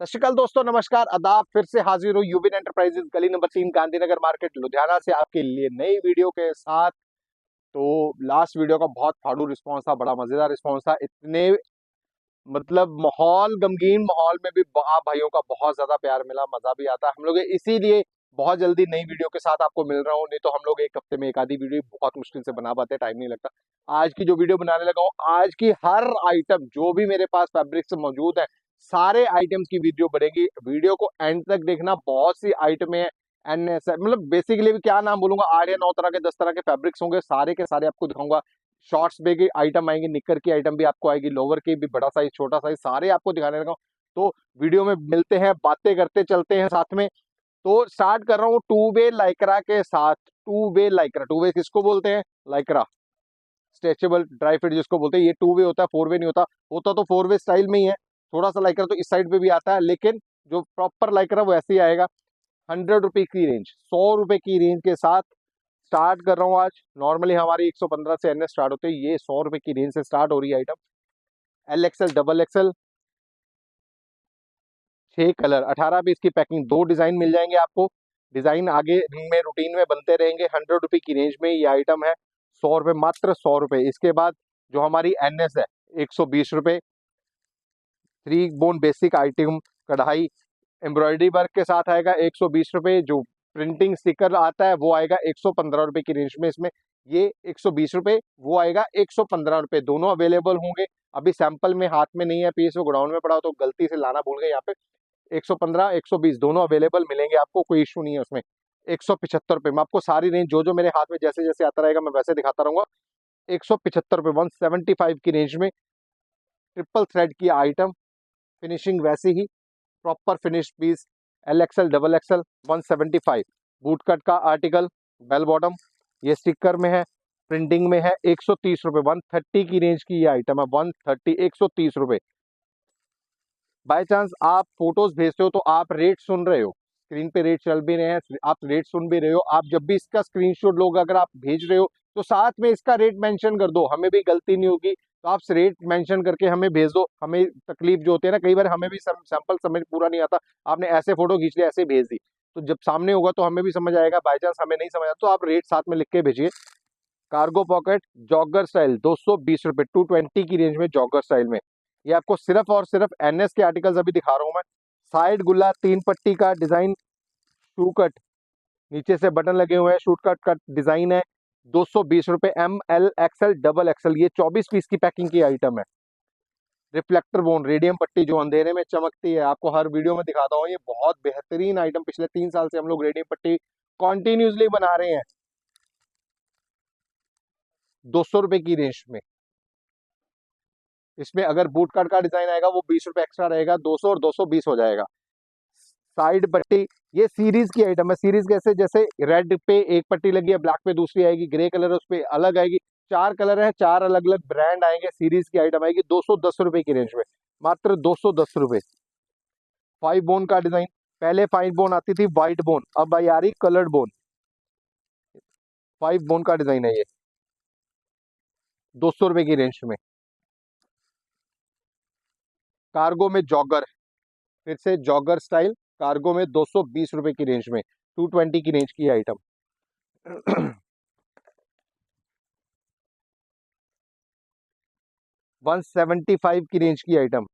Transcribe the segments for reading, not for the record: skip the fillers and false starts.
सत श्रीकाल दोस्तों, नमस्कार, आदाब। फिर से हाजिर हूँ यूबिन एंटरप्राइजेज, गली नंबर 3, गांधीनगर मार्केट, लुधियाना से आपके लिए नई वीडियो के साथ। तो लास्ट वीडियो का बहुत फाड़ू रिस्पांस था, बड़ा मजेदार रिस्पांस था। इतने मतलब माहौल, गमगीन माहौल में भी आप भाइयों का बहुत ज्यादा प्यार मिला, मजा भी आता है हम लोग। इसीलिए बहुत जल्दी नई वीडियो के साथ आपको मिल रहा हूँ। नहीं तो हम लोग एक हफ्ते में एक आधी वीडियो बहुत मुश्किल से बना पाते, टाइम नहीं लगता। आज की जो वीडियो बनाने लगा हूँ, आज की हर आइटम जो भी मेरे पास फैब्रिक्स मौजूद है, सारे आइटम्स की वीडियो बनेगी। वीडियो को एंड तक देखना। बहुत सी आइटमें एनएस मतलब बेसिकली क्या नाम बोलूंगा, 8 या 9 तरह के 10 तरह के फैब्रिक्स होंगे, सारे के सारे आपको दिखाऊंगा। शॉर्ट्स में की आइटम आएंगे, निक्कर की आइटम भी आपको आएगी, लोअर की भी, बड़ा साइज छोटा साइज, सारे आपको दिखाने लगा हूं। तो वीडियो में मिलते हैं, बातें करते चलते हैं साथ में। तो स्टार्ट कर रहा हूँ टू वे लाइक्रा के साथ। Two way Lycra, two way किसको बोलते हैं? लाइक्रा स्ट्रेचेबल ड्राई फिट जिसको बोलते हैं, ये टू वे होता है, फोर वे नहीं होता। होता तो फोर वे स्टाइल में ही है। थोड़ा सा लाइक्रा तो इस साइड पे भी आता है, लेकिन जो प्रॉपर लाइक्रा वो ऐसे ही आएगा। 100 रुपए की रेंज, 100 रुपए की रेंज के साथ स्टार्ट कर रहा हूँ आज। नॉर्मली हमारी 115 से एनएस स्टार्ट होते हैं, ये 100 रुपए की रेंज से स्टार्ट हो रही है item. L XL, double XL, 6 colour, 18 piece की पैकिंग, 2 डिजाइन मिल जाएंगे आपको। डिजाइन आगे में रूटीन में बनते रहेंगे। 100 रुपए की रेंज में ये आइटम है। 100 रुपए, मात्र 100 रुपए। इसके बाद जो हमारी एनएस है, 120 रुपए। 3 बोन बेसिक आइटम, कढ़ाई एम्ब्रॉयडरी वर्क के साथ आएगा 120 रुपए। जो प्रिंटिंग स्टिकर आता है वो आएगा 115 रुपए की रेंज में। इसमें ये 120 रुपए, वो आएगा 115 रुपए, दोनों अवेलेबल होंगे। अभी सैंपल में हाथ में नहीं है पीस, वो गोडाउन में पड़ा हो, तो गलती से लाना भूल गए। यहाँ पे 115, 120 दोनों अवेलेबल मिलेंगे आपको, कोई इशू नहीं है उसमें। 175 रुपए में आपको सारी रेंज, जो जो मेरे हाथ में जैसे जैसे आता रहेगा मैं वैसे दिखाता रहूंगा। 175 रुपए, 175 की रेंज में ट्रिपल थ्रेड की आइटम, फिनिशिंग वैसी ही, proper finish piece. L XL, double XL, 175। Boot cut का आर्टिकल, बेल बॉटम, ये स्टिकर में है, प्रिंटिंग में है। 130 रुपए, 130 की रेंज की ये आइटम है। 130, 130 रुपए। बाय चांस आप फोटोज भेजते हो तो आप रेट सुन रहे हो, स्क्रीन पे रेट चल भी रहे हैं, आप रेट सुन भी रहे हो। आप जब भी इसका स्क्रीनशॉट लोग अगर आप भेज रहे हो तो साथ में इसका रेट मेंशन कर दो, हमें भी गलती नहीं होगी। तो आप रेट मेंशन करके हमें भेज दो। हमें तकलीफ जो होती है ना, कई बार हमें भी सैंपल समझ पूरा नहीं आता, आपने ऐसे फोटो खींच लिया, ऐसे भेज दी, तो जब सामने होगा तो हमें भी समझ आएगा। बाय चांस हमें नहीं समझ आता तो आप रेट साथ में लिख के भेजिए। कार्गो पॉकेट जॉगर स्टाइल, 220 रुपए, 220 की रेंज में जॉगर स्टाइल में। ये आपको सिर्फ और सिर्फ एनएस के आर्टिकल्स अभी दिखा रहा हूं मैं। साइड गुल्ला, 3 पट्टी का डिजाइन, शू कट, नीचे से बटन लगे हुए हैं, शूट कट का डिजाइन है। 220 रुपए, M L XL, double XL, ये 24 पीस की पैकिंग की आइटम है। रिफ्लेक्टर बोन, रेडियम पट्टी जो अंधेरे में चमकती है, आपको हर वीडियो में दिखाता हूँ। ये बहुत बेहतरीन आइटम, पिछले 3 साल से हम लोग रेडियम पट्टी कॉन्टिन्यूसली बना रहे हैं। 200 रुपए की रेंज में। इसमें अगर बूट कट का डिजाइन आएगा वो 20 रुपए एक्स्ट्रा रहेगा, 200 और 220 हो जाएगा। साइड पट्टी, ये सीरीज की आइटम है। सीरीज कैसे? जैसे रेड पे एक पट्टी लगी है, ब्लैक पे दूसरी आएगी, ग्रे कलर उस पे अलग आएगी। 4 कलर है, 4 अलग अलग ब्रांड आएंगे, सीरीज की आइटम आएगी 210 रुपए की रेंज में, मात्र 210 रुपए। 5 बोन का डिजाइन, पहले 5 बोन आती थी व्हाइट बोन, अब आई आ रही कलर्ड बोन। 5 बोन का डिजाइन है ये, 200 रुपए की रेंज में। कार्गो में जॉगर, फिर से जॉगर स्टाइल, कार्गो में 220 रुपए की रेंज में, 220 की रेंज की आइटम। 175 की रेंज की आइटम।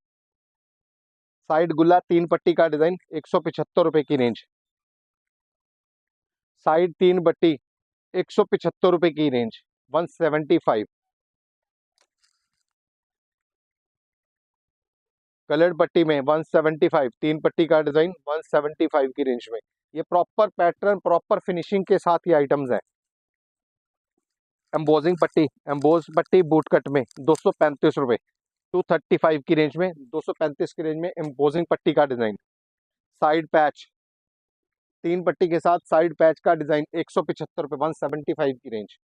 साइड गुल्ला, 3 पट्टी का डिजाइन, 175 रुपए की रेंज। साइड 3 पट्टी, 175 रुपए की रेंज, 175। कलर्ड पट्टी में 175, 3 पट्टी का डिजाइन, 175 की रेंज में। ये प्रॉपर पैटर्न, प्रॉपर फिनिशिंग के साथ ये आइटम्स हैं। एम्बोजिंग पट्टी, एम्बोज पट्टी बूट कट में 235 रुपए, 235 की रेंज में, 235 की रेंज में एम्बोजिंग पट्टी का डिजाइन। साइड पैच, 3 पट्टी के साथ साइड पैच का डिजाइन, 175 रुपए, 175 की रेंज।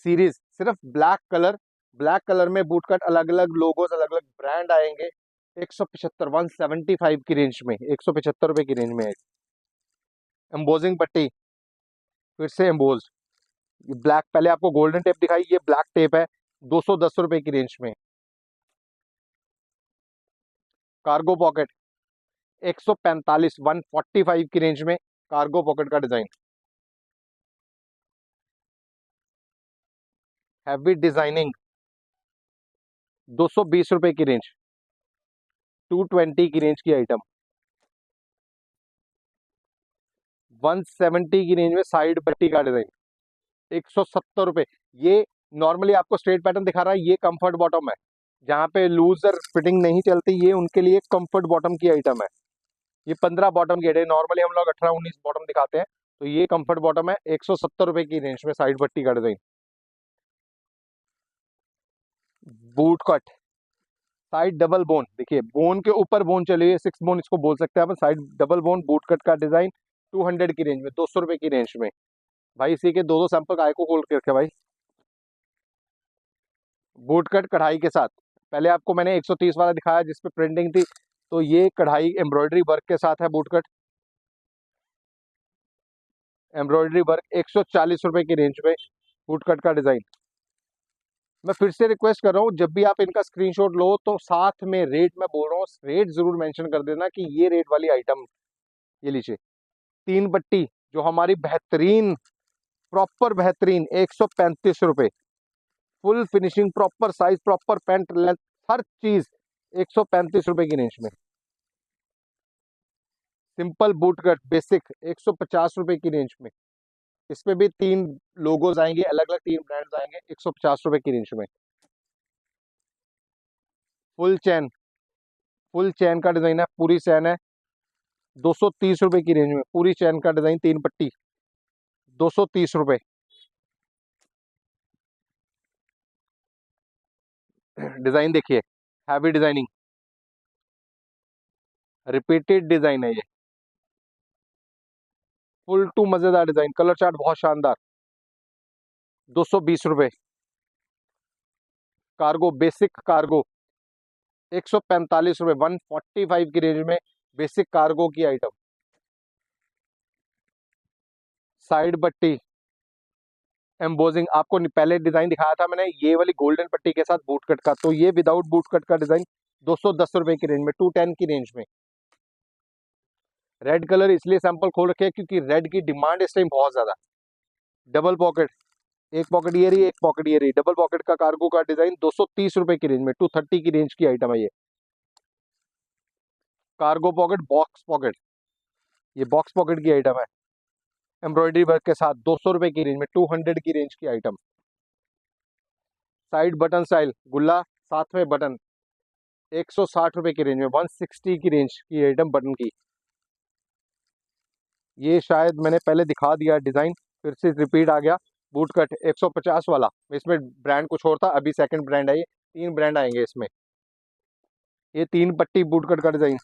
सीरीज सिर्फ ब्लैक कलर, ब्लैक कलर में बूट कट, अलग अलग लोगोज, अलग अलग ब्रांड आएंगे। 175, 175 की रेंज में, 175 रुपए की रेंज में है। एम्बोजिंग पट्टी, फिर से एम्बोज, ब्लैक, पहले आपको गोल्डन टेप दिखाई, ये ब्लैक टेप है, 210 रुपए की रेंज में। कार्गो पॉकेट 145 145 की रेंज में कार्गो पॉकेट का डिजाइन, हैवी डिजाइनिंग 220 रुपए की रेंज, 220 की रेंज की आइटम, 170 की रेंज में साइड पट्टी का डिजाइन, 170 रुपए। ये नॉर्मली आपको स्ट्रेट पैटर्न दिखा रहा है, ये कंफर्ट बॉटम है, जहाँ पे लूजर फिटिंग नहीं चलती, ये उनके लिए कंफर्ट बॉटम की आइटम है। ये 15 बॉटम की है, नॉर्मली हम लोग 18-19 बॉटम दिखाते हैं, तो ये कंफर्ट बॉटम है, 170 रुपए की रेंज में साइड पट्टी का design. Boot cut side double bone, देखिए बोन के ऊपर बोन चली है, 6 बोन इसको बोल सकते हैं अपन, side double bone boot cut का डिजाइन, 200 की रेंज में, 200 रुपए की रेंज में। भाई इसी के दो दो सैंपल काय को खोल के रखे भाई। बूट कट कढ़ाई के साथ, पहले आपको मैंने 130 वाला दिखाया जिसपे प्रिंटिंग थी, तो ये कढ़ाई एम्ब्रॉयडरी वर्क के साथ है बूट कट, एम्ब्रॉयडरी वर्क 140 रुपए की रेंज में बूट कट का डिजाइन। मैं फिर से रिक्वेस्ट कर रहा हूँ, जब भी आप इनका स्क्रीनशॉट लो तो साथ में रेट, मैं बोल रहा हूँ रेट जरूर मेंशन कर देना कि ये रेट वाली आइटम। ये लीजिए 3 पट्टी, जो हमारी बेहतरीन, प्रॉपर बेहतरीन, 135 रुपए, full finishing, proper size, proper pant length, हर चीज 135 रुपए की रेंज में। सिंपल बूट कट बेसिक 150 रुपए की रेंज में, इसमें भी 3 लोगोज आएंगे, अलग अलग 3 ब्रांड्स आएंगे, 150 रुपए की रेंज में। फुल चैन, फुल चैन का डिजाइन है, पूरी चैन है, 230 रुपए की रेंज में, पूरी चैन का डिजाइन 3 पट्टी, 230 रुपए। डिजाइन देखिए, हैवी डिजाइनिंग, रिपीटेड डिजाइन है ये, फुल टू मजेदार डिजाइन, कलर चार्ट बहुत शानदार, 220 रुपए। कार्गो बेसिक कार्गो 145 रुपए, 145 की रेंज में बेसिक कार्गो की आइटम। साइड पट्टी एम्बोजिंग, आपको पहले डिजाइन दिखाया था मैंने ये वाली गोल्डन पट्टी के साथ बूट कट का, तो ये विदाउट बूट कट का डिजाइन 210 रुपए की रेंज में, 210 की रेंज में। रेड कलर इसलिए सैंपल खोल रखे हैं क्योंकि रेड की डिमांड इस टाइम बहुत ज्यादा। डबल पॉकेट, एक पॉकेट ये रही, एक पॉकेट ये रही, डबल पॉकेट का कार्गो का डिजाइन 230 रुपए की रेंज में, 230 की रेंज की आइटम है ये। कार्गो पॉकेट बॉक्स पॉकेट, ये बॉक्स पॉकेट की आइटम है, एम्ब्रॉयडरी वर्क के साथ 200 रुपए की रेंज में, 200 की रेंज की आइटम। साइड बटन स्टाइल गुल्ला, साथ में बटन, 160 रुपए की रेंज में, 160 की रेंज की आइटम बटन की। ये शायद मैंने पहले दिखा दिया डिजाइन, फिर से रिपीट आ गया। बूट कट 150 वाला, इसमें ब्रांड कुछ और था, अभी सेकंड ब्रांड है ये, 3 ब्रांड आएंगे इसमें। ये 3 पट्टी बूट कट का डिजाइन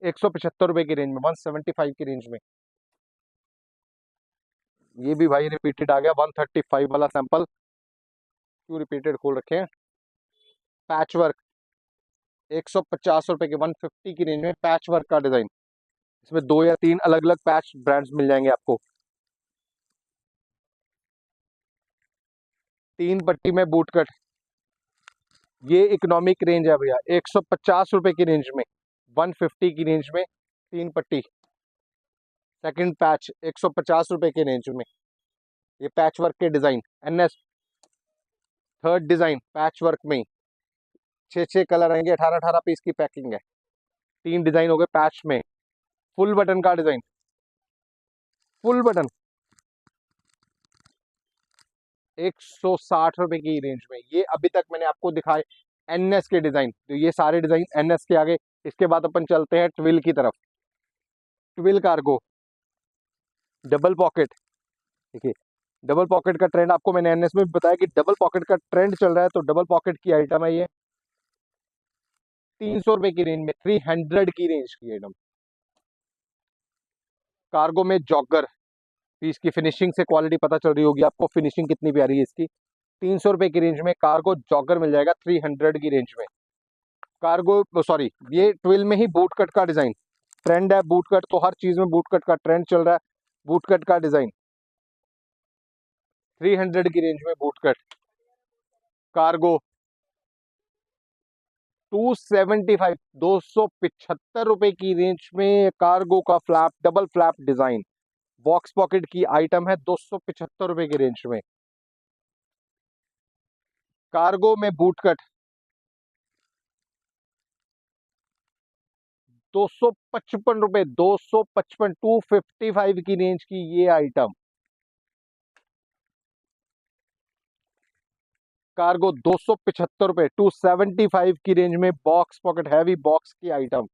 175 रुपए की रेंज में, 175 की रेंज में। ये भी भाई रिपीटेड आ गया, 135 वाला सैंपल, क्यों रिपीटेड खोल रखे हैं। पैच वर्क 150 रुपए के, 150 की रेंज में पैच वर्क का डिजाइन, इसमें 2 या 3 अलग अलग पैच ब्रांड्स मिल जाएंगे आपको। 3 पट्टी में बूट कट, ये इकोनॉमिक रेंज है भैया, 150 रुपए की रेंज में, 150 की रेंज में 3 पट्टी। सेकंड पैच 150 रुपए के रेंज में, ये पैच वर्क के design, NS. Third design patch work में 6 कलर आएंगे, 18 पीस की पैकिंग है, 3 डिजाइन हो गए पैच में। फुल बटन का डिजाइन, फुल बटन 160 रुपए की रेंज में, ये अभी तक मैंने आपको दिखाए एनएस के डिजाइन, तो ये सारे डिजाइन एनएस के आगे। इसके बाद अपन चलते हैं ट्विल की तरफ। ट्विल कार्गो डबल पॉकेट, देखिए डबल पॉकेट का ट्रेंड आपको मैंने एनएस में भी बताया कि डबल पॉकेट का ट्रेंड चल रहा है, तो डबल पॉकेट की आइटम है ये, 300 रुपए की रेंज में, 300 की रेंज की आइटम। कार्गो में जॉगर पीस की फिनिशिंग से क्वालिटी पता चल रही होगी आपको, फिनिशिंग कितनी प्यारी है इसकी। 300 रुपए की रेंज में कार्गो जॉगर मिल जाएगा, 300 की रेंज में। कार्गो सॉरी, ये ट्विल में ही बूट कट का डिजाइन ट्रेंड है, बूट कट तो हर चीज में बूट कट का ट्रेंड चल रहा है। बूट कट का डिजाइन 300 की रेंज में बूट कट कार्गो, 275, 275 रुपए की रेंज में कार्गो का flap, double flap design box pocket की आइटम है, 275 रुपए की रेंज में। कार्गो में बूट कट 255 रुपए, 255, 255 की रेंज की ये आइटम। कार्गो 275 रुपए, 275 की रेंज में बॉक्स पॉकेट हैवी बॉक्स की आइटम।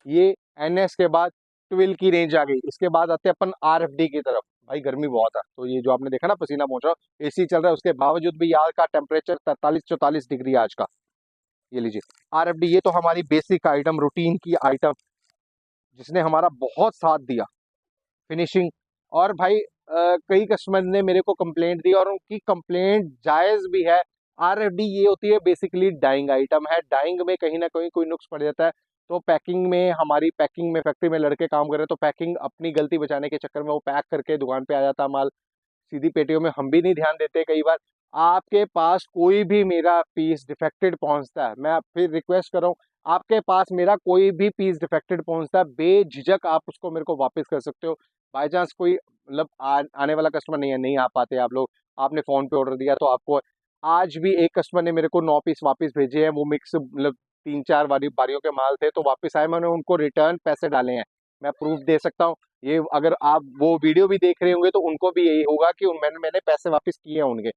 ये एनएस के बाद 12 की रेंज आ गई। इसके बाद आते हैं अपन आरएफडी की तरफ। भाई गर्मी बहुत है, तो ये जो आपने देखा ना पसीना पहुंच रहा, एसी चल रहा है, उसके बावजूद भी यहाँ का टेम्परेचर 43-44 डिग्री आज का। ये लीजिए आरएफडी, ये तो हमारी बेसिक आइटम, रूटीन की आइटम, जिसने हमारा बहुत साथ दिया, फिनिशिंग। और भाई कई कस्टमर ने मेरे को कंप्लेंट दी और उनकी कंप्लेंट जायज भी है। आरएफडी ये होती है बेसिकली डाइंग आइटम है, डाइंग में कहीं ना कहीं कोई नुक्स पड़ जाता है, तो पैकिंग में, हमारी पैकिंग में, फैक्ट्री में लड़के काम कर रहे हैं, तो पैकिंग अपनी गलती बचाने के चक्कर में वो पैक करके दुकान पे आ जाता है माल सीधी पेटियों में। हम भी नहीं ध्यान देते कई बार। आपके पास कोई भी मेरा पीस डिफेक्टेड पहुंचता है, मैं फिर रिक्वेस्ट कर रहा हूँ, आपके पास मेरा कोई भी पीस डिफेक्टेड पहुंचता है, बेझिझक आप उसको मेरे को वापस कर सकते हो। बाई चांस कोई मतलब आने वाला कस्टमर नहीं है, नहीं आ पाते आप लोग, आपने फोन पे ऑर्डर दिया तो आपको, आज भी एक कस्टमर ने मेरे को 9 पीस वापस भेजे हैं, वो मिक्स मतलब 3-4 बारियों के माल थे, तो वापस आए, मैंने उनको रिटर्न पैसे डाले हैं, मैं प्रूफ दे सकता हूँ। ये अगर आप वो वीडियो भी देख रहे होंगे तो उनको भी यही होगा कि मैंने पैसे वापस किए हैं उनके।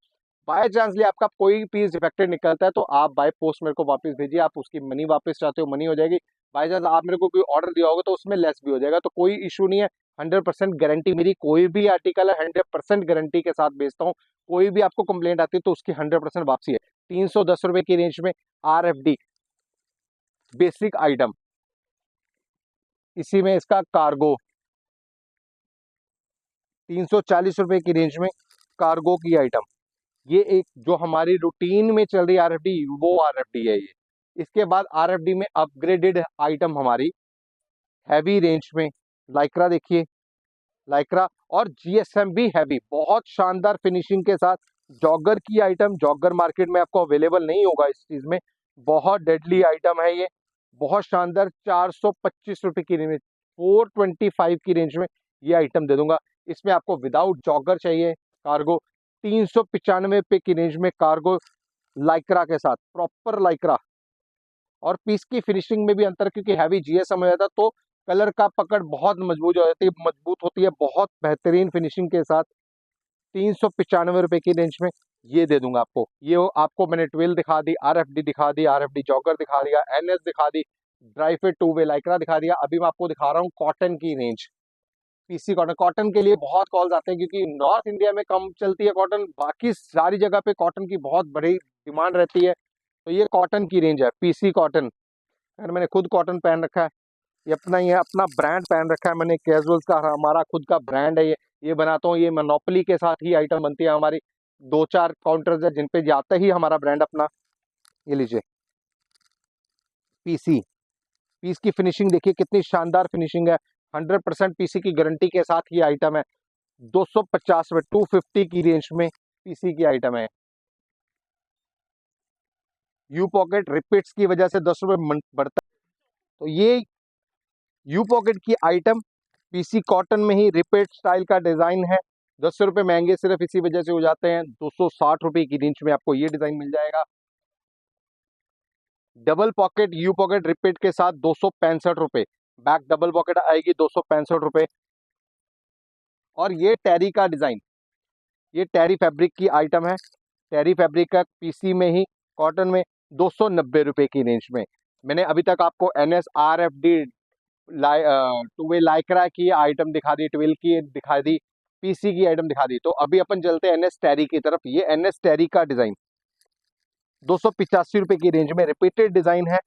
बाय चांसली आपका कोई पीस डिफेक्टेड निकलता है तो आप बाय पोस्ट मेरे को वापस भेजिए, आप उसकी मनी वापस चाहते हो मनी हो जाएगी। बाय चांस आप मेरे को कोई ऑर्डर दिया होगा तो उसमें लेस भी हो जाएगा, तो कोई इशू नहीं है। 100% गारंटी, मेरी कोई भी आर्टिकल है 100% गारंटी के साथ बेचता हूँ। कोई भी आपको कंप्लेंट आती है तो उसकी 100% वापसी है। 310 रुपए की रेंज में आरएफडी बेसिक आइटम, इसी में इसका कार्गो 340 रुपए की रेंज में कार्गो की आइटम। ये एक जो हमारी रूटीन में चल रही आरएफडी, वो आरएफडी है ये। इसके बाद आरएफडी में अपग्रेडेड आइटम हमारी हैवी रेंज में, लाइक्रा देखिए, लाइक्रा और जीएसएम भी हैवी, बहुत शानदार फिनिशिंग के साथ। जॉगर की आइटम, जॉगर मार्केट में आपको अवेलेबल नहीं होगा इस चीज में, बहुत डेडली आइटम है ये, बहुत शानदार। 425 रुपए की रेंज में, 425 की रेंज में ये आइटम दे दूंगा। इसमें आपको विदाउट जॉगर चाहिए कार्गो, 395 की रेंज में कार्गो लाइक्रा के साथ, प्रॉपर लाइक्रा। और पीस की फिनिशिंग में भी अंतर, क्योंकि हैवी जीएसएम हो जाता है तो कलर का पकड़ बहुत मजबूत हो जाती है, मजबूत होती है, बहुत बेहतरीन फिनिशिंग के साथ। 395 रुपए की रेंज में ये दे दूंगा आपको। ये आपको मैंने 12 दिखा दी, आरएफडी दिखा दी, आरएफडी जॉगर दिखा दिया, एनएस दिखा दी, ड्राई फिट 2 वे लाइक्रा दिखा दिया। अभी मैं आपको दिखा रहा हूँ कॉटन की रेंज, पीसी कॉटन। कॉटन के लिए बहुत कॉल्स आते हैं क्योंकि नॉर्थ इंडिया में कम चलती है कॉटन, बाकी सारी जगह पे कॉटन की बहुत बड़ी डिमांड रहती है। तो ये कॉटन की रेंज है, पीसी कॉटन। अगर मैंने खुद कॉटन पहन रखा है, ये अपना ब्रांड पहन रखा है मैंने, कैजुअल्स का हमारा खुद का ब्रांड है ये बनाता हूँ, ये मोनोपोली के साथ ही आइटम बनती है हमारी। 2-4 काउंटर्स है जिन पे जाता ही हमारा ब्रांड अपना। ये लीजिए पीसी, पीस की फिनिशिंग देखिए कितनी शानदार फिनिशिंग है, 100% पीसी की गारंटी के साथ ये आइटम है। 250 में 250 की रेंज में पीसी की आइटम है। यू पॉकेट रिपीट्स की वजह से 10 रुपए बढ़ता है, तो ये यू पॉकेट की आइटम पीसी कॉटन में ही रिपीट स्टाइल का डिजाइन है। 10 रुपए महंगे सिर्फ इसी वजह से हो जाते हैं। 260 रुपए की रेंज में आपको ये डिजाइन मिल जाएगा। Double pocket you pocket repeat के साथ 265 रुपए, बैक डबल पॉकेट आएगी 265 रुपए। और ये टेरी का डिजाइन, ये टेरी फैब्रिक की आइटम है, टेरी फैब्रिक का पीसी में ही कॉटन में 290 रुपए की रेंज में। मैंने अभी तक आपको एनएस आरएफडी 2 वे लाइक्रा की आइटम दिखा दी, 12 की दिखा दी, पीसी की आइटम दिखा दी। तो अभी अपन चलते हैं एनएस टेरी की तरफ। ये एनएस टेरी का डिजाइन 285 रुपए की रेंज में रिपीटेड डिजाइन है।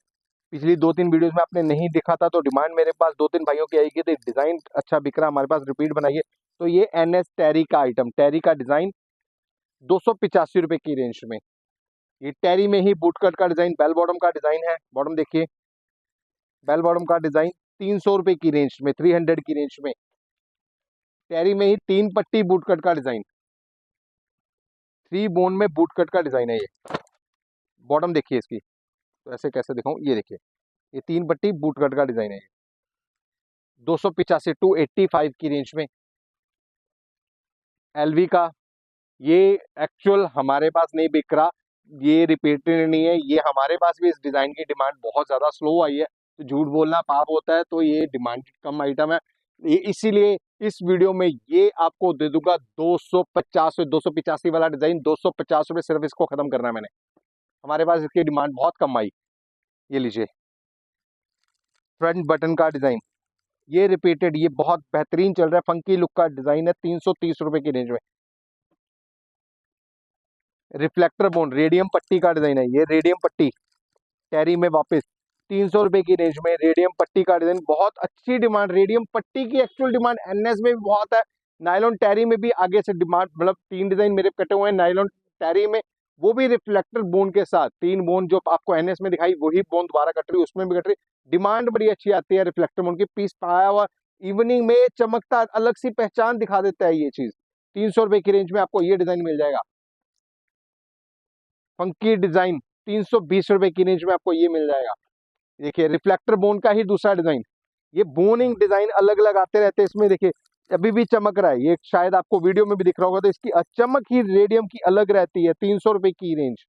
पिछली 2-3 वीडियोस में आपने नहीं दिखा था तो डिमांड मेरे पास 2-3 भाइयों की आएगी, तो डिजाइन अच्छा बिक रहा हमारे पास, रिपीट बनाइए। तो ये एनएस टेरी का आइटम, टेरी का डिजाइन 285 रुपए की रेंज में। ये टेरी में ही बूटकट का डिजाइन, बेल बॉटम का डिजाइन है, बॉटम देखिए, बेल बॉटम का डिजाइन 300 रुपए की रेंज में, 300 की रेंज में। टेरी में ही 3 पट्टी बूटकट का डिजाइन, 3 बोन में बूटकट का डिजाइन है ये। बॉटम देखिए इसकी, तो ऐसे कैसे दिखाऊं, ये देखिए, ये 3 पट्टी बूट कट का डिजाइन है, 285 की रेंज में। एलवी का, ये एक्चुअल हमारे पास नहीं बिक रहा, ये रिपीटेड नहीं है, ये हमारे पास भी इस डिजाइन की डिमांड बहुत ज्यादा स्लो आई है, तो झूठ बोलना पाप होता है, तो ये डिमांड कम आइटम है। इसीलिए इस वीडियो में ये आपको दे दूंगा 250 से 285 वाला डिजाइन 250 रुपये, सिर्फ इसको खत्म करना है मैंने, हमारे पास इसकी डिमांड बहुत कम आई। ये लीजिए, फ्रंट बटन का डिजाइन, ये रिपीटेड, ये बहुत बेहतरीन चल रहा है, फंकी लुक का डिजाइन है, 330 रुपए की रेंज में। रिफ्लेक्टर बोन रेडियम पट्टी का डिजाइन है, ये रेडियम पट्टी टेरी में वापस 300 रुपए की रेंज में रेडियम पट्टी का डिजाइन, बहुत अच्छी डिमांड, रेडियम पट्टी की एक्चुअल डिमांड एनएस में भी बहुत है, नायलॉन टेरी में भी आगे से डिमांड, मतलब 3 डिजाइन मेरे कटे हुए हैं नायलॉन टेरी में, वो भी रिफ्लेक्टर बोन के साथ, 3 बोन जो आपको एनएस में दिखाई वही बोन दोबारा कट रही, उसमें भी कट रही, डिमांड बड़ी अच्छी आती है रिफ्लेक्टर बोन की, पीस पाया हुआ इवनिंग में चमकता, अलग सी पहचान दिखा देता है ये चीज। 300 रुपए की रेंज में आपको ये डिजाइन मिल जाएगा, फंकी डिजाइन 320 रुपए की रेंज में आपको ये मिल जाएगा। देखिए, रिफ्लेक्टर बोन का ही दूसरा डिजाइन, ये बोनिंग डिजाइन अलग अलग आते रहते हैं इसमें, देखिए अभी भी चमक रहा है, ये शायद आपको वीडियो में भी दिख रहा होगा, तो इसकी चमक ही रेडियम की अलग रहती है, 300 रुपए की रेंज।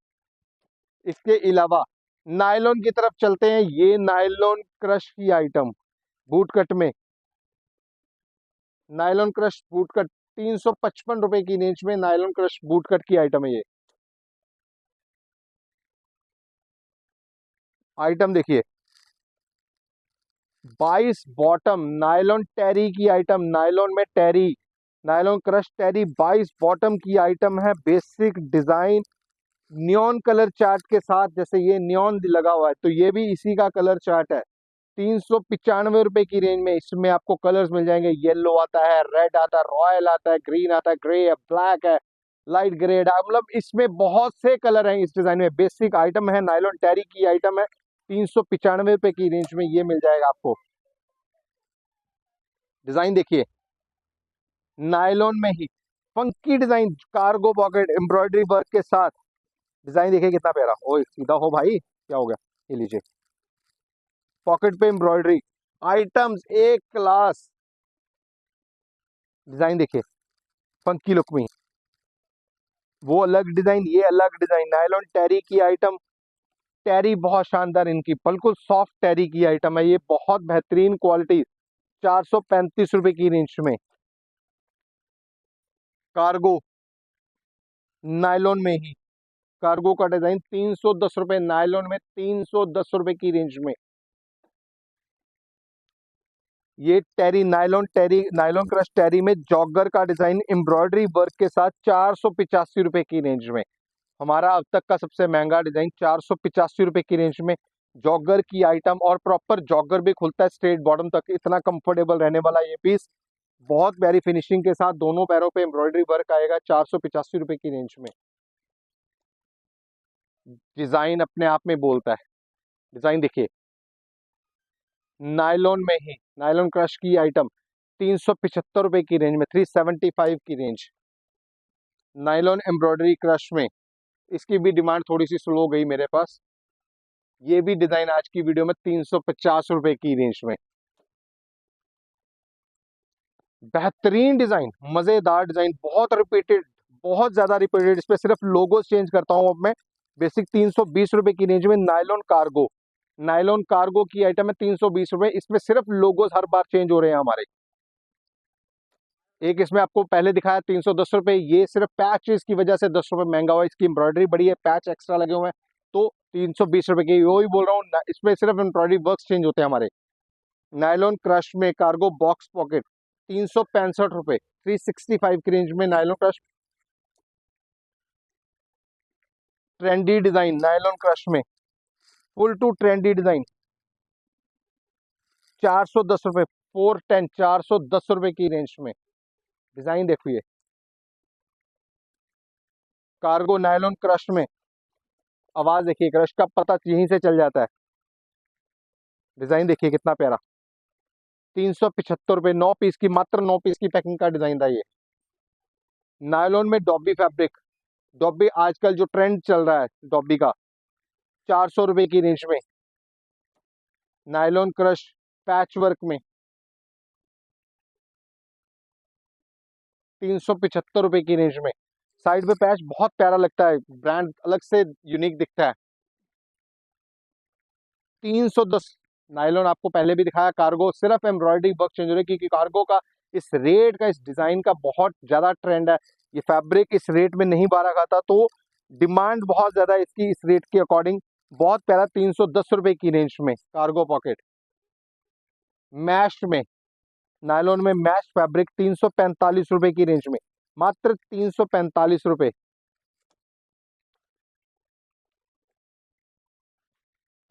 इसके अलावा नायलॉन की तरफ चलते हैं, ये नायलॉन क्रश की आइटम बूट कट में, नायलॉन क्रश बूट कट 355 रुपए की रेंज में, नायलॉन क्रश बूट कट की आइटम है ये। आइटम देखिए, 22 बॉटम नायलॉन टेरी की आइटम, नायलॉन में टेरी, नायलॉन क्रश टेरी 22 बॉटम की आइटम है, basic design neon colour chart के साथ, जैसे ये नियॉन लगा हुआ है तो ये भी इसी का कलर चार्ट है। 395 रुपए की रेंज में इसमें आपको कलर्स मिल जाएंगे, येलो आता है, रेड आता है, रॉयल आता है, ग्रीन आता है, ग्रे है, ब्लैक है, लाइट ग्रे है, मतलब इसमें बहुत से कलर हैं इस डिजाइन में, बेसिक आइटम है, नायलॉन टेरी की आइटम है, 395 रुपए की रेंज में ये मिल जाएगा आपको। डिजाइन देखिए, नायलॉन में ही funky design, cargo pocket embroidery work के साथ, डिजाइन देखिए कितना प्यारा, ओए सीधा हो भाई, क्या हो गया, ये लीजिए, पॉकेट पे एम्ब्रॉयडरी, आइटम्स एक क्लास, डिजाइन देखिए फंकी लुक में, वो अलग डिजाइन ये अलग डिजाइन, नायलॉन टेरी की आइटम, टेरी बहुत शानदार इनकी, बिल्कुल सॉफ्ट टेरी की आइटम है, ये बहुत बेहतरीन क्वालिटी, 435 रुपए की रेंज में। कार्गो नायलॉन में ही, कार्गो का डिजाइन 310 रुपए, नायलॉन में 310 रुपए की रेंज में। ये टेरी नायलॉन, टेरी नायलॉन क्रश टेरी में जॉगर का डिजाइन एम्ब्रॉयडरी वर्क के साथ 485 रुपए की रेंज में, हमारा अब तक का सबसे महंगा डिजाइन 485 रुपए की रेंज में, जॉगर की आइटम, और प्रॉपर जॉगर भी खुलता है स्ट्रेट बॉटम तक, इतना कंफर्टेबल रहने वाला ये पीस, बहुत प्यारी फिनिशिंग के साथ, दोनों पैरों पे एम्ब्रॉयडरी वर्क आएगा, 485 रुपए की रेंज में। डिजाइन अपने आप में बोलता है, डिजाइन देखिए, नायलॉन में ही नायलॉन क्रश की आइटम 375 रुपए की रेंज में, 375 की रेंज, नायलॉन एम्ब्रॉयडरी क्रश में, इसकी भी डिमांड थोड़ी सी स्लो गई मेरे पास, ये भी डिजाइन आज की वीडियो में 350 रुपए की रेंज में, बेहतरीन डिजाइन, मजेदार डिजाइन, बहुत रिपीटेड, बहुत ज्यादा रिपीटेड, इस पे सिर्फ लोगोस चेंज करता हूं अब मैं। बेसिक 320 रुपए की रेंज में नायलॉन कार्गो, नायलॉन कार्गो की आइटम है 320 रुपए, इसमें सिर्फ लोगोस हर बार चेंज हो रहे हैं हमारे। एक इसमें आपको पहले दिखाया 310 रुपए, ये सिर्फ पैच की वजह से 10 रुपए महंगा हुआ, इसकी एम्ब्रॉयडरी बड़ी है, पैच एक्स्ट्रा लगे हुए हैं, तो 320 रुपए की, वही बोल रहा हूँ, इसमें सिर्फ एम्ब्रॉयडरी वर्क चेंज होते हैं हमारे। नायलॉन क्रश में कार्गो बॉक्स पॉकेट 365 रुपए, 365 की रेंज में nylon crush, trendy design nylon crush में, फुल टू ट्रेंडी डिजाइन 410 रुपए, 410, 410 रुपए की रेंज में, डिजाइन देखिए, कार्गो नायलॉन क्रश में, आवाज देखिए, क्रश का पता यहीं से चल जाता है, डिजाइन देखिए कितना प्यारा, 375 रुपए, 9 पीस की, मात्र 9 पीस की पैकिंग का डिजाइन था ये। नायलॉन में डॉबी फैब्रिक, डॉबी आजकल जो ट्रेंड चल रहा है डॉबी का, ₹400 की रेंज में। नायलॉन क्रश पैच वर्क में ₹375 की रेंज में। साइड पे पैच बहुत प्यारा लगता है, ब्रांड अलग से यूनिक दिखता है। 310। नायलॉन आपको पहले भी दिखाया, कार्गो सिर्फ एम्ब्रॉयडरी वर्क चेंज हो रही है, क्योंकि कार्गो का इस रेट का, इस डिजाइन का बहुत ज्यादा ट्रेंड है। ये फैब्रिक इस रेट में नहीं बारा खाता, तो डिमांड बहुत ज्यादा है इसकी इस रेट के अकॉर्डिंग। बहुत प्यारा ₹310 की रेंज में कार्गो पॉकेट मैश में। नायलॉन में मैश फैब्रिक ₹345 की रेंज में, मात्र ₹345।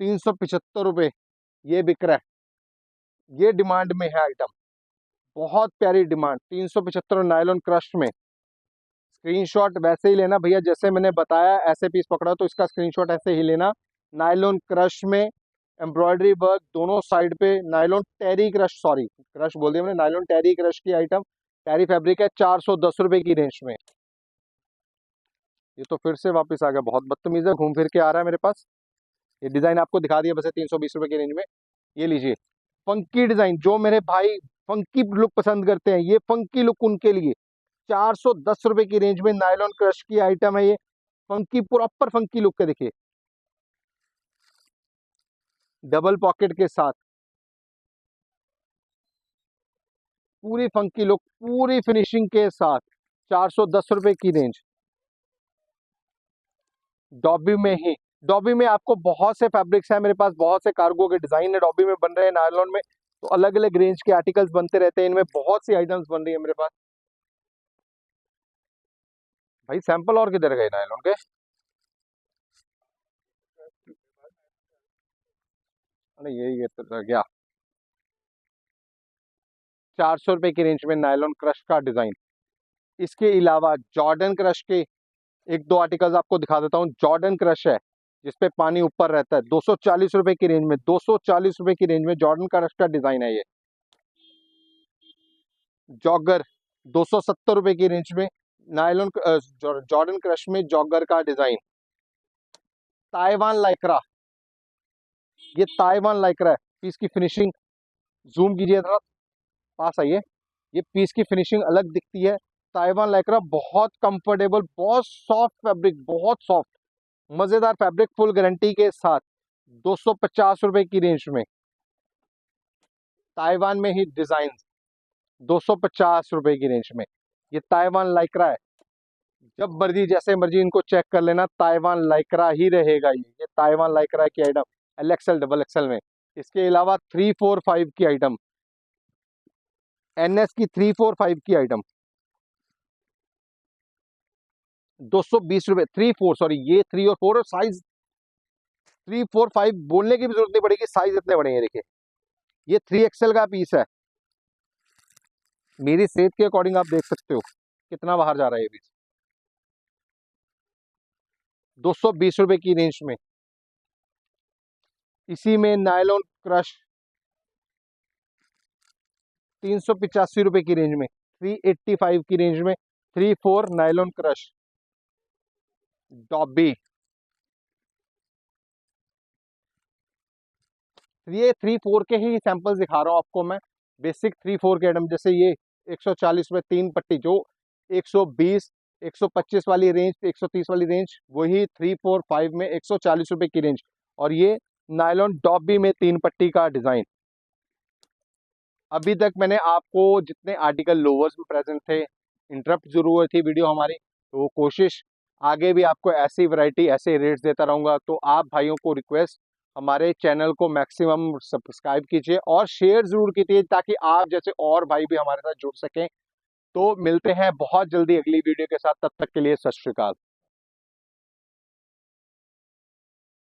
₹375 ये बिक रहा है, ये डिमांड में है आइटम, बहुत प्यारी डिमांड। 375 नायलॉन क्रश में। स्क्रीनशॉट वैसे ही लेना भैया, जैसे मैंने बताया ऐसे पीस पकड़ा तो इसका स्क्रीनशॉट ऐसे ही लेना। नायलॉन क्रश में एम्ब्रॉयडरी वर्क दोनों साइड पे, नायलॉन टेरी क्रश, सॉरी क्रश बोल दिया मैंने, नायलॉन टेरी क्रश की आइटम। टेरी फैब्रिक है, ₹410 की रेंज में। ये तो फिर से वापस आ गया, बहुत बदतमीज है, घूम फिर के आ रहा है मेरे पास। ये डिजाइन आपको दिखा दिया बस ₹320 की रेंज में। ये लीजिए फंकी डिजाइन, जो मेरे भाई फंकी लुक पसंद करते हैं, ये फंकी लुक उनके लिए। ₹410 की रेंज में नायलॉन क्रश की आइटम है ये। फंकी, प्रॉपर फंकी लुक के, देखिए डबल पॉकेट के साथ, पूरी फंकी लुक, पूरी फिनिशिंग के साथ। ₹410 की रेंज। डॉबी में ही, डॉबी में आपको बहुत से फैब्रिक्स हैं मेरे पास, बहुत से कार्गो के डिजाइन है डॉबी में बन रहे हैं नायलॉन में। तो अलग अलग रेंज के आर्टिकल्स बनते रहते हैं, इनमें बहुत सी आइटम्स बन रही है मेरे पास। भाई सैंपल और किधर गए नायलॉन के? अरे यही रह गया। ₹400 की रेंज में नायलॉन क्रश का डिजाइन। इसके अलावा जॉर्डन क्रश के एक दो आर्टिकल्स आपको दिखा देता हूँ। जॉर्डन क्रश है जिसपे पानी ऊपर रहता है, ₹240 की रेंज में। ₹240 की रेंज में जॉर्डन क्रश का डिजाइन है ये। जॉगर ₹270 की रेंज में। नायलॉन जॉर्डन क्रश में जॉगर का डिजाइन। ताइवान लाइक्रा, ये ताइवान लाइक्रा है। पीस की फिनिशिंग जूम कीजिए थोड़ा, पास आइए। ये पीस की फिनिशिंग अलग दिखती है। ताइवान लाइक्रा बहुत कंफर्टेबल, बहुत सॉफ्ट फैब्रिक, बहुत सॉफ्ट मजेदार फैब्रिक, फुल गारंटी के साथ। ₹250 की रेंज में ताइवान में ही डिजाइन। ₹250 की रेंज में ये ताइवान लाइक्रा है। जब मर्जी जैसे मर्जी इनको चेक कर लेना, ताइवान लाइक्रा ही रहेगा ये ताइवान लाइक्रा की आइटम, LXL डबल एक्सएल में। इसके अलावा 345 की आइटम, NS की 345 की आइटम ₹220। 3-4, सॉरी ये 3 और 4 और साइज 3-4-5 बोलने की भी जरूरत नहीं पड़ेगी, साइज इतने बड़े हैं। देखिए ये 3XL का पीस है, मेरी सेहत के अकॉर्डिंग आप देख सकते हो कितना बाहर जा रहा है ये पीस। ₹220 की रेंज में। इसी में नायलॉन क्रश ₹385 की रेंज में, 385 की रेंज में 3-4 नायलॉन क्रश डॉबी। ये 3-4 के ही सैंपल्स दिखा रहा हूँ आपको मैं। बेसिक 3-4 के आइटम, जैसे ये 140 में 3 पट्टी, जो 120 125 वाली रेंज, 130 वाली रेंज, वही 3-4-5 में ₹140 की रेंज। और ये नायलॉन डॉबी में 3 पट्टी का डिजाइन। अभी तक मैंने आपको जितने आर्टिकल लोवर्स में प्रेजेंट थे, इंटरप्ट जरूर हुई थी वीडियो हमारी, तो कोशिश आगे भी आपको ऐसी वैरायटी, ऐसे रेट्स देता रहूंगा। तो आप भाइयों को रिक्वेस्ट, हमारे चैनल को मैक्सिमम सब्सक्राइब कीजिए और शेयर जरूर कीजिए, ताकि आप जैसे और भाई भी हमारे साथ जुड़ सकें। तो मिलते हैं बहुत जल्दी अगली वीडियो के साथ, तब तक के लिए सत श्री अकाल।